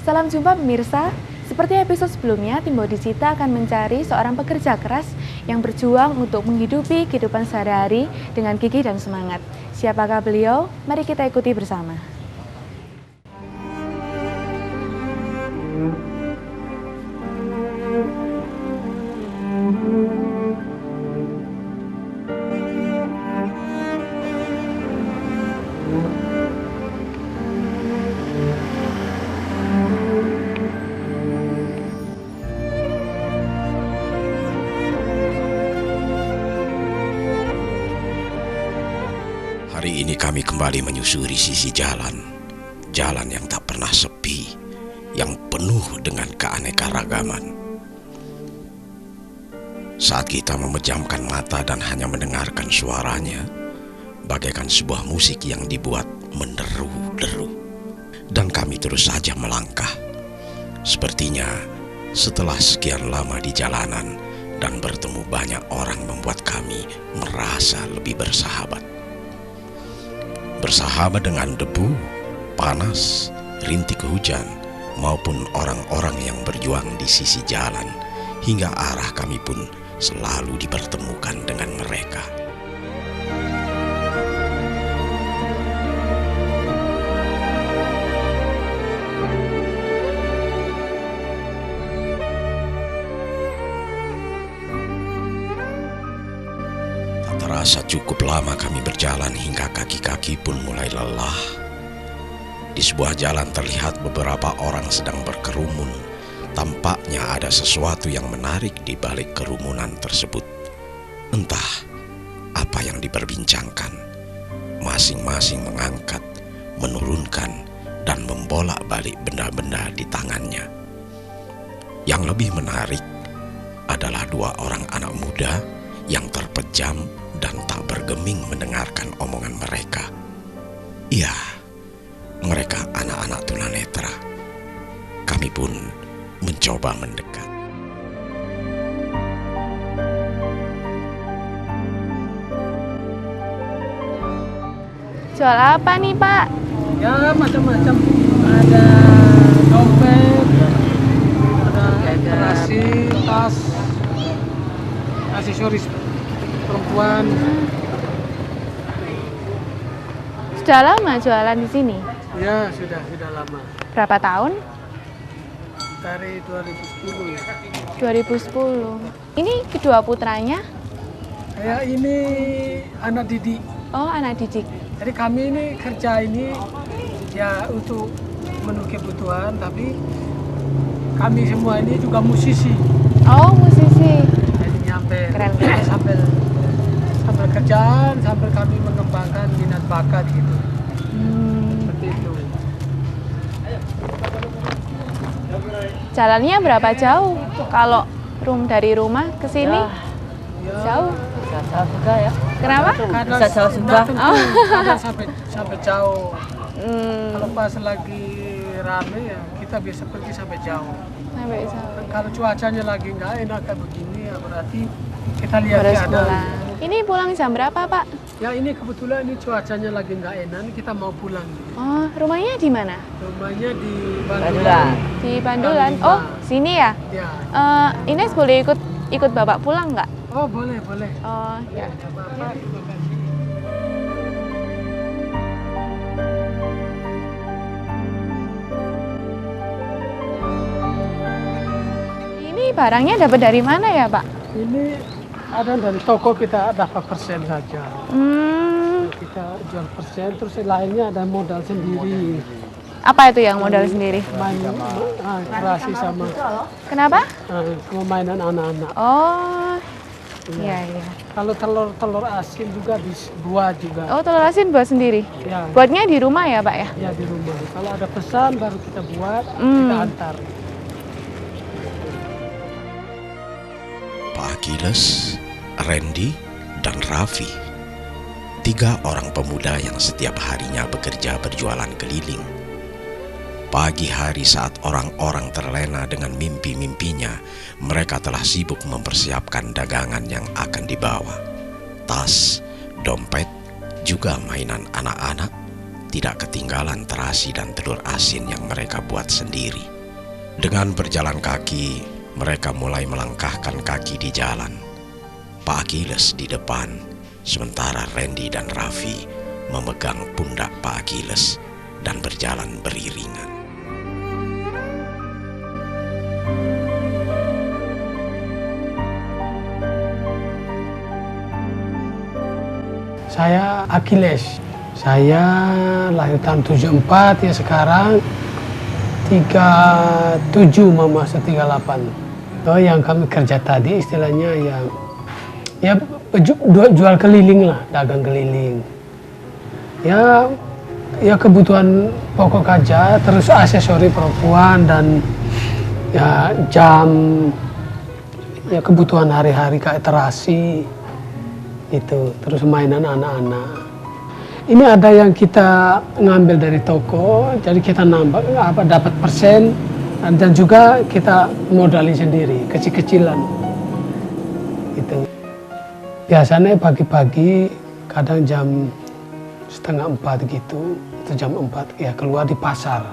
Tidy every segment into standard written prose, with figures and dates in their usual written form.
Salam jumpa pemirsa. Seperti episode sebelumnya, tim Bodhicitta akan mencari seorang pekerja keras yang berjuang untuk menghidupi kehidupan sehari-hari dengan gigih dan semangat. Siapakah beliau? Mari kita ikuti bersama. Hari ini kami kembali menyusuri sisi jalan yang tak pernah sepi, yang penuh dengan keanekaragaman. Saat kita memejamkan mata dan hanya mendengarkan suaranya, bagaikan sebuah musik yang dibuat menderu-deru. Dan kami terus saja melangkah. Sepertinya setelah sekian lama di jalanan dan bertemu banyak orang membuat kami merasa lebih bersahabat. Bersahabat dengan debu, panas, rintik hujan, maupun orang-orang yang berjuang di sisi jalan, hingga arah kami pun selalu dipertemukan dengan mereka. Terasa cukup lama kami berjalan hingga kaki-kaki pun mulai lelah. Di sebuah jalan terlihat beberapa orang sedang berkerumun. Tampaknya ada sesuatu yang menarik di balik kerumunan tersebut. Entah apa yang diperbincangkan. Masing-masing mengangkat, menurunkan, dan membolak-balik benda-benda di tangannya. Yang lebih menarik adalah dua orang anak muda yang terpejam dan tak bergeming mendengarkan omongan mereka. Ya, mereka anak-anak tunanetra. Kami pun mencoba mendekat. Jual apa nih, Pak? Ya, macam-macam. Ada dompet, ada terasi, tas, aksesoris perempuan. Sudah lama jualan di sini? Ya, sudah lama. Berapa tahun? Dari 2010 ya. 2010. Ini kedua putranya? Ya, ini anak didik. Oh, anak didik. Jadi kami ini kerja ini ya untuk memenuhi kebutuhan, tapi kami semua ini juga musisi. Oh, musisi. Jadi nyampe Keren. sambil kerjaan, sambil kami mengembangkan minat bakat gitu. Seperti itu. Jalannya berapa jauh? Kalau dari rumah ke sini? Ya, Jauh. Bisa jauh juga ya. Kenapa? kadang Bisa jauh juga. kadang sampai jauh. Kalau pas lagi rame ya kita bisa pergi sampai jauh. Sampai jauh. Kalau cuacanya lagi nggak enak kayak begini ya berarti kita lihat Harus keadaan. pulang. Ini pulang jam berapa, Pak? Ya ini kebetulan ini cuacanya lagi nggak enak, kita mau pulang. Oh, rumahnya di mana? Rumahnya di Bandulan. Di Bandulan. Gang Oh, 5. sini ya? Ya. Ines boleh ikut Bapak pulang nggak? Oh boleh. Oh, ya. Bapak, terima kasih. Ini barangnya dapat dari mana ya, Pak? Ini ada dari toko kita dapat persen saja. Kita jual persen, terus yang lainnya ada modal sendiri. Apa itu yang modal sendiri? Main kreasi sama Kenapa? sama mainan anak-anak. Oh, iya. Kalau telur asin juga dibuat juga. Oh, telur asin buat sendiri? Ya, Buatnya di rumah ya, Pak ya? ya di rumah. Kalau ada pesan baru kita buat, kita antar. Pak Achilles, Randy, dan Raffi. 3 orang pemuda yang setiap harinya bekerja berjualan keliling. Pagi hari saat orang-orang terlena dengan mimpi-mimpinya, mereka telah sibuk mempersiapkan dagangan yang akan dibawa. Tas, dompet, juga mainan anak-anak, tidak ketinggalan terasi dan telur asin yang mereka buat sendiri. Dengan berjalan kaki, mereka mulai melangkahkan kaki di jalan. Pak Achilles di depan, sementara Randy dan Raffi memegang pundak Pak Achilles dan berjalan beriringan. Saya Achilles. Saya lahir tahun 74, ya sekarang 37 mau masuk 38. Oh, yang kami kerja tadi istilahnya ya jual keliling lah, dagang keliling. Ya kebutuhan pokok aja, terus aksesori perempuan dan ya jam, ya kebutuhan hari-hari kayak terasi itu, terus mainan anak-anak. Ini ada yang kita ngambil dari toko, jadi kita nambah dapat persen, dan juga kita modalin sendiri, kecil-kecilan. Itu. Biasanya pagi-pagi, kadang jam 3:30 gitu, atau jam 4 ya keluar di pasar.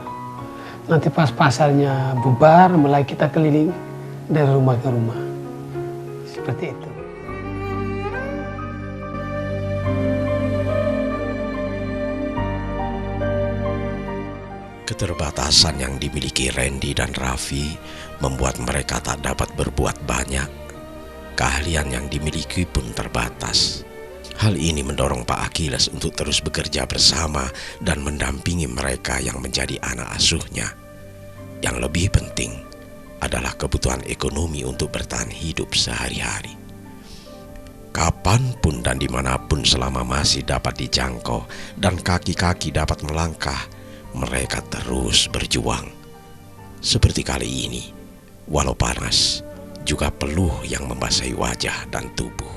Nanti pas pasarnya bubar, mulai kita keliling dari rumah ke rumah. Seperti itu. Keterbatasan yang dimiliki Randy dan Raffi membuat mereka tak dapat berbuat banyak. Keahlian yang dimiliki pun terbatas. Hal ini mendorong Pak Achilles untuk terus bekerja bersama dan mendampingi mereka yang menjadi anak asuhnya. Yang lebih penting adalah kebutuhan ekonomi untuk bertahan hidup sehari-hari. Kapanpun dan dimanapun selama masih dapat dijangkau dan kaki-kaki dapat melangkah, mereka terus berjuang. Seperti kali ini, walau panas, juga peluh yang membasahi wajah dan tubuh.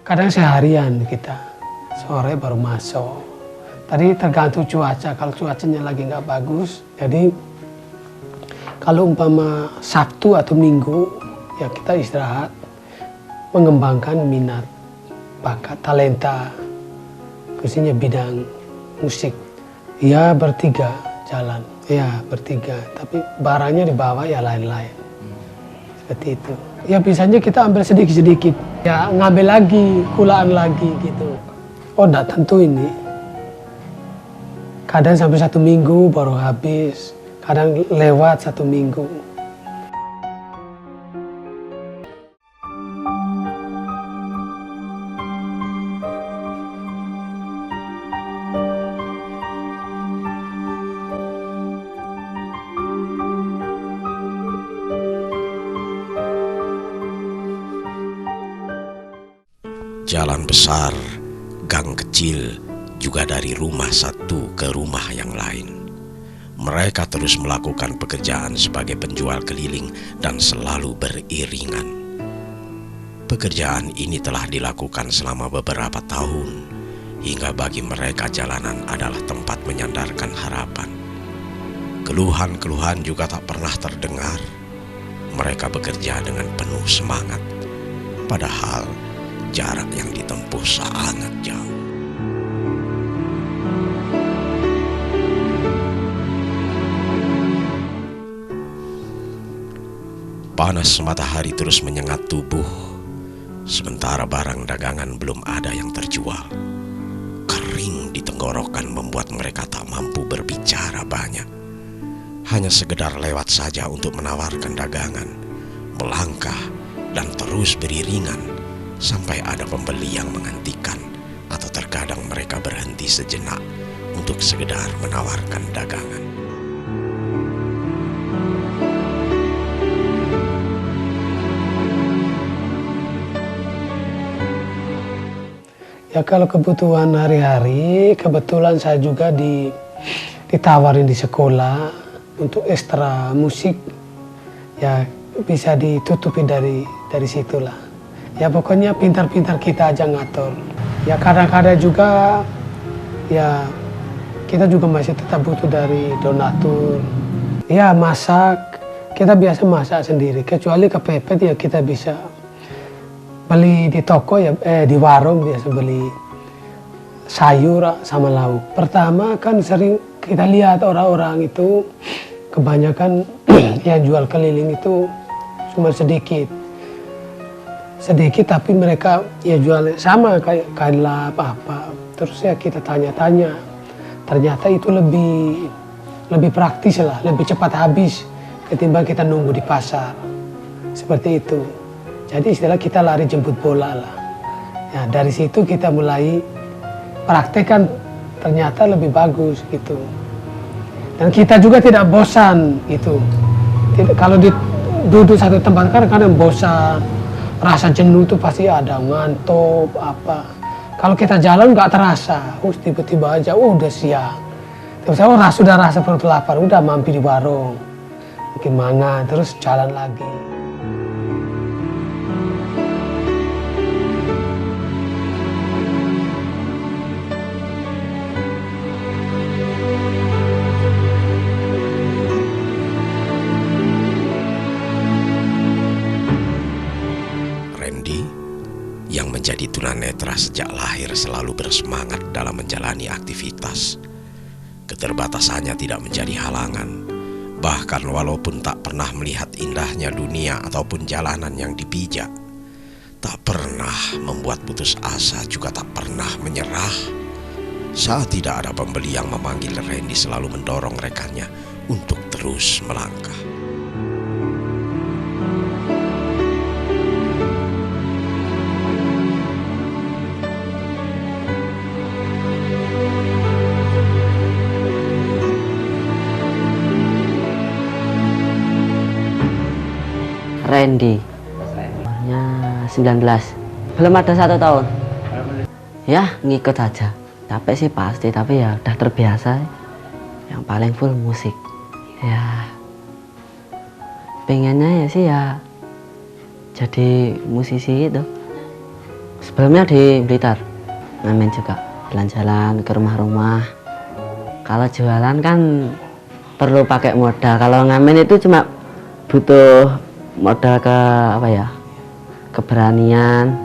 Kadang seharian kita, sore baru masuk. Tadi tergantung cuaca, kalau cuacanya lagi nggak bagus, jadi kalau umpama Sabtu atau Minggu, ya kita istirahat, mengembangkan minat, bakat, talenta, khususnya bidang musik. Ya bertiga jalan, ya bertiga, tapi barangnya dibawa ya lain-lain. Seperti itu. Ya biasanya kita ambil sedikit-sedikit, ya ngambil lagi, kulaan lagi gitu. Oh enggak tentu ini. Kadang sampai 1 minggu baru habis, kadang lewat 1 minggu. Jalan besar, gang kecil, juga dari rumah satu ke rumah yang lain. Mereka terus melakukan pekerjaan sebagai penjual keliling dan selalu beriringan. Pekerjaan ini telah dilakukan selama beberapa tahun, hingga bagi mereka jalanan adalah tempat menyandarkan harapan. Keluhan-keluhan juga tak pernah terdengar. Mereka bekerja dengan penuh semangat, padahal jarak yang ditempuh sangat jauh. Panas matahari terus menyengat tubuh, sementara barang dagangan belum ada yang terjual. Kering di tenggorokan membuat mereka tak mampu berbicara banyak. Hanya sekedar lewat saja untuk menawarkan dagangan, melangkah, dan terus beriringan sampai ada pembeli yang menghentikan, atau terkadang mereka berhenti sejenak untuk sekedar menawarkan dagangan. Ya kalau kebutuhan hari-hari, kebetulan saya juga ditawarin di sekolah untuk ekstra musik, ya bisa ditutupi dari situlah. Ya pokoknya pintar-pintar kita aja ngatur. Ya kadang-kadang juga ya kita juga masih tetap butuh dari donatur. Ya masak, kita biasa masak sendiri. Kecuali kepepet ya kita bisa beli di toko ya, di warung biasa beli sayur sama lauk. Pertama kan sering kita lihat orang-orang itu kebanyakan yang jual keliling itu cuma sedikit tapi mereka ya jual sama kayak kain lap apa. Terus ya kita tanya-tanya, ternyata itu lebih praktis lah, lebih cepat habis ketimbang kita nunggu di pasar seperti itu. Jadi istilah kita lari jemput bola lah. Ya dari situ kita mulai praktekkan, ternyata lebih bagus gitu. Dan kita juga tidak bosan gitu. Kalau duduk satu tempat kadang bosan, rasa jenuh itu pasti ada, ngantuk apa. Kalau kita jalan nggak terasa, tiba-tiba aja udah siang. Terus sudah rasa perut lapar, udah mampir di warung, mungkin mangan, terus jalan lagi. Yang menjadi tunanetra sejak lahir selalu bersemangat dalam menjalani aktivitas. Keterbatasannya tidak menjadi halangan. Bahkan walaupun tak pernah melihat indahnya dunia ataupun jalanan yang dipijak, tak pernah membuat putus asa, juga tak pernah menyerah. Saat tidak ada pembeli yang memanggil, Randy selalu mendorong rekannya untuk terus melangkah. Randy, umurnya 19, belum ada 1 tahun. Ya ngikut aja, capek sih pasti, tapi ya udah terbiasa. Yang paling full musik. Ya pengennya ya sih ya jadi musisi itu. Sebelumnya di Blitar, ngamen juga, jalan-jalan ke rumah-rumah. Kalau jualan kan perlu pakai modal, kalau ngamen itu cuma butuh modal ke apa ya, keberanian,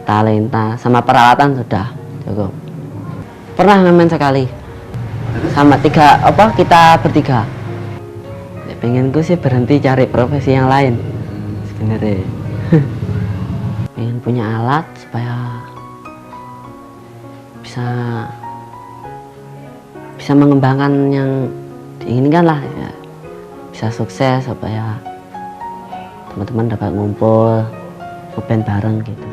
talenta, sama peralatan sudah cukup. Pernah ngamen sekali sama kita bertiga. Ya, pengenku sih berhenti cari profesi yang lain sebenarnya. Pengen punya alat supaya bisa mengembangkan yang diinginkan lah ya. Bisa sukses supaya teman-teman dapat ngumpul, ngeband bareng gitu.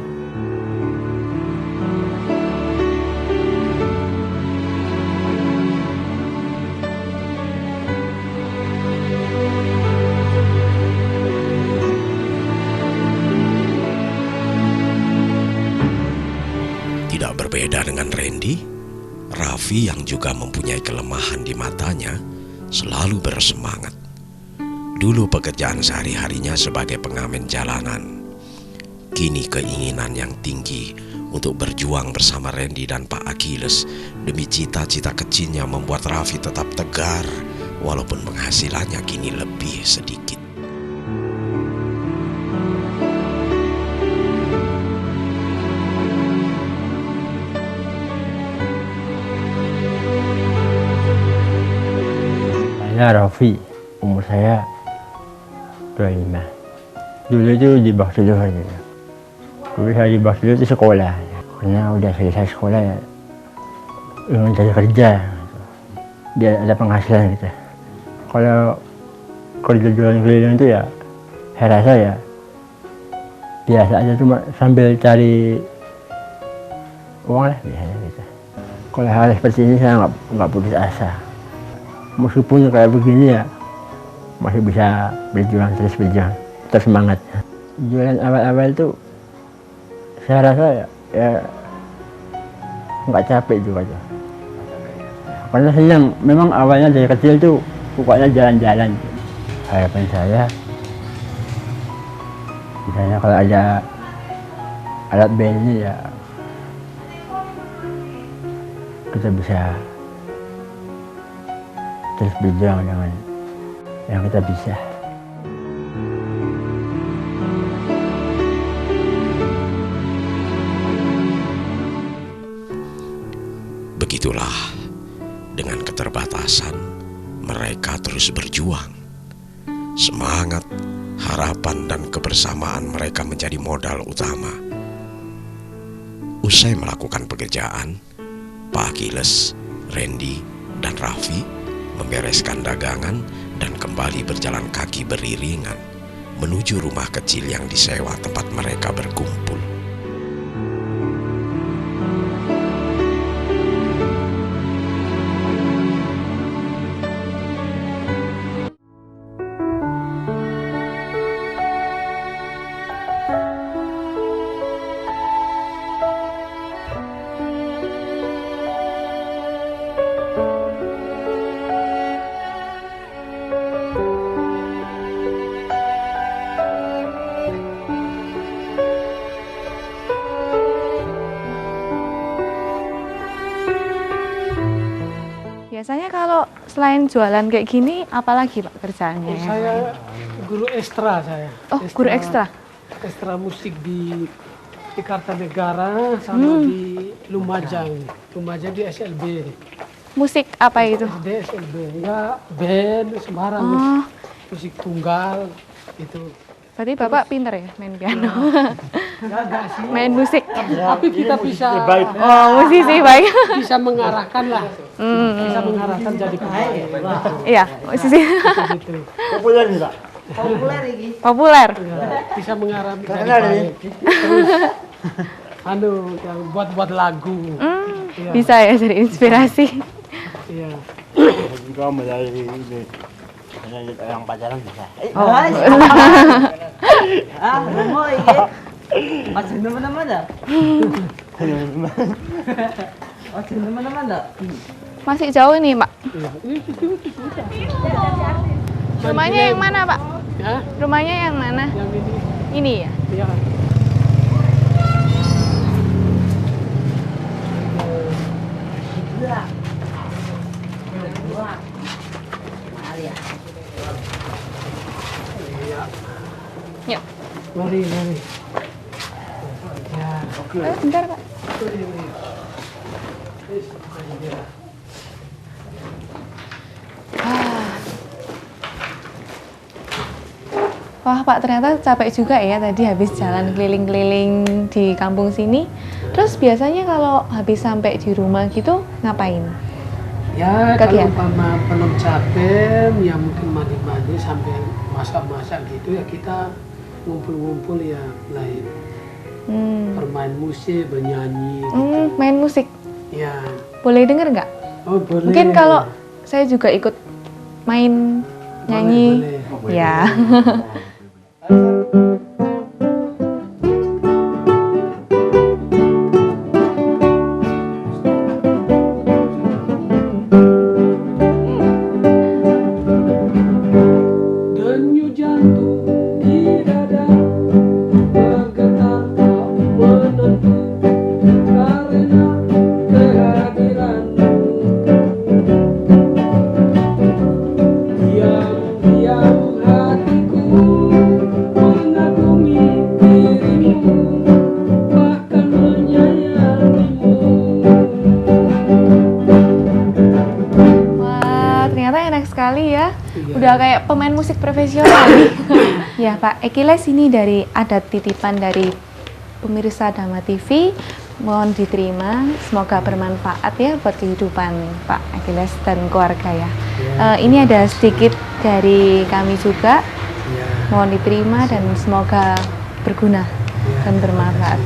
Tidak berbeda dengan Randy, Raffi yang juga mempunyai kelemahan di matanya selalu bersemangat. Dulu pekerjaan sehari-harinya sebagai pengamen jalanan. Kini keinginan yang tinggi untuk berjuang bersama Randy dan Pak Achilles demi cita-cita kecilnya membuat Raffi tetap tegar walaupun penghasilannya kini lebih sedikit. Saya Raffi, umur saya 25. Dulu itu di Baktilu aja. Dulu saya di Baktilu itu sekolah. Karena udah selesai sekolah ya, ingin cari kerja. Dia ada penghasilan gitu. Kalau kerja jualan keliling itu ya, saya rasa ya biasa aja, cuma sambil cari uang lah biasanya gitu. Kalau hal seperti ini saya nggak putus asa. Meskipun kayak begini ya, masih bisa berjuang, terus semangat. Jualan awal-awal itu saya rasa ya nggak capek juga aja. Karena senang, memang awalnya dari kecil tuh pokoknya jalan-jalan. Harapan saya, misalnya kalau ada alat band ini ya kita bisa terus berjuang dengan yang kita bisa. Begitulah, dengan keterbatasan mereka terus berjuang. Semangat, harapan, dan kebersamaan mereka menjadi modal utama. Usai melakukan pekerjaan, Pak Achilles, Randy, dan Raffi membereskan dagangan dan kembali berjalan kaki beriringan menuju rumah kecil yang disewa tempat mereka berkumpul. Biasanya kalau selain jualan kayak gini, apalagi Pak kerjaannya? Saya guru ekstra saya. Oh, guru ekstra. Ekstra musik di Kartanegara sama di Lumajang. Lumajang di SLB. Musik apa itu? Di SLB. Ya band Semarang. Oh, Musik tunggal itu. berarti Bapak pinter ya main piano, Enggak sih. main musik. Tapi kita bisa Oh, musisi baik. bisa mengarahkan lah. Bisa mengarahkan jadi pemain. Iya, musisi. Gitu. Populer nih, Pak. Populer. Bisa mengarahkan jadi pemain. Terus yang buat lagu. Bisa ya jadi inspirasi. Iya. Juga mulai ini. Hanya orang pacaran bisa. Oh. Mau ini masih teman-teman dah. Masih teman-teman dah. Masih jauh nih, Pak. Iya. Rumahnya yang mana, Pak? Ya, Rumahnya yang mana? yang ini. Ini ya? Iya. Yuk. Mari. Ya. Bentar, Pak. Wah, Pak, ternyata capek juga ya tadi habis jalan keliling-keliling di kampung sini. Terus biasanya kalau habis sampai di rumah gitu ngapain? Ya, kalau Kegiatan. umpama belum capek, ya mungkin mandi-mandi sampai masak-masak gitu ya kita ngumpul-ngumpul ya lain bermain musik, bernyanyi gitu. Main musik. Ya. Boleh denger nggak? Oh, boleh. Mungkin kalau saya juga ikut main nyanyi. Boleh. Ya. Denyut jantung di dada bergetar tak menentu karena kehadiranmu. Diam-diam hatiku mengagumi dirimu, bahkan menyayangimu. Wah, ternyata enak sekali ya. Iya. Udah kayak pemain musik profesional nih. Ya, Pak Achilles, ini dari ada titipan dari pemirsa Dhamma TV. Mohon diterima, semoga bermanfaat ya buat kehidupan Pak Achilles dan keluarga ya. Ini ada sedikit dari kami juga. Ya. Mohon diterima dan semoga berguna dan bermanfaat.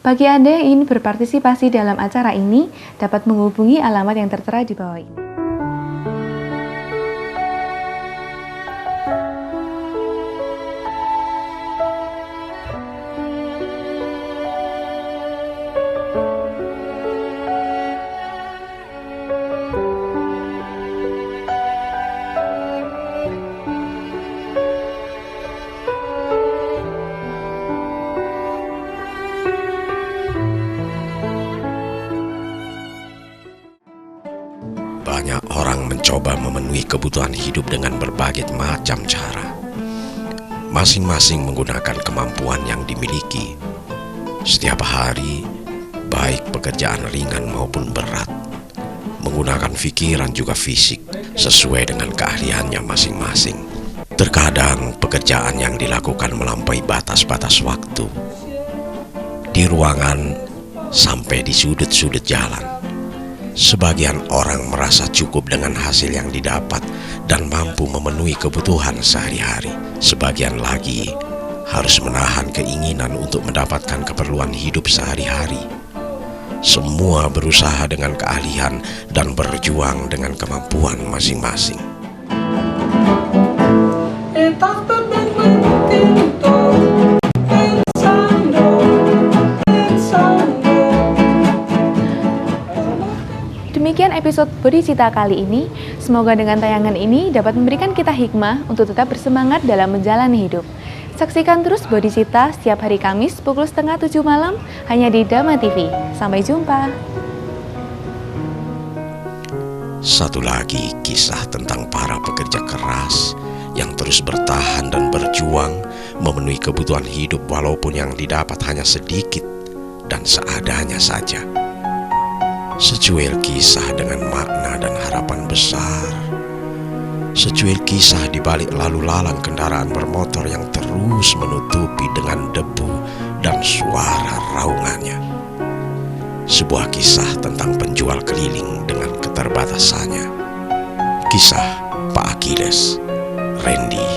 Bagi Anda yang ingin berpartisipasi dalam acara ini, dapat menghubungi alamat yang tertera di bawah ini. Banyak orang mencoba memenuhi kebutuhan hidup dengan berbagai macam cara. Masing-masing menggunakan kemampuan yang dimiliki. Setiap hari, baik pekerjaan ringan maupun berat, menggunakan pikiran juga fisik sesuai dengan keahliannya masing-masing. Terkadang pekerjaan yang dilakukan melampaui batas-batas waktu. Di ruangan sampai di sudut-sudut jalan. Sebagian orang merasa cukup dengan hasil yang didapat dan mampu memenuhi kebutuhan sehari-hari. Sebagian lagi harus menahan keinginan untuk mendapatkan keperluan hidup sehari-hari. Semua berusaha dengan keahlian dan berjuang dengan kemampuan masing-masing. Demikian episode Bodhicitta kali ini. Semoga dengan tayangan ini dapat memberikan kita hikmah untuk tetap bersemangat dalam menjalani hidup. Saksikan terus Bodhicitta setiap hari Kamis pukul 6:30 malam hanya di Dhamma TV. Sampai jumpa. Satu lagi kisah tentang para pekerja keras yang terus bertahan dan berjuang memenuhi kebutuhan hidup walaupun yang didapat hanya sedikit dan seadanya saja. Secuil kisah dengan makna dan harapan besar. Secuil kisah di balik lalu lalang kendaraan bermotor yang terus menutupi dengan debu dan suara raungannya. Sebuah kisah tentang penjual keliling dengan keterbatasannya. Kisah Pak Achilles, Randy.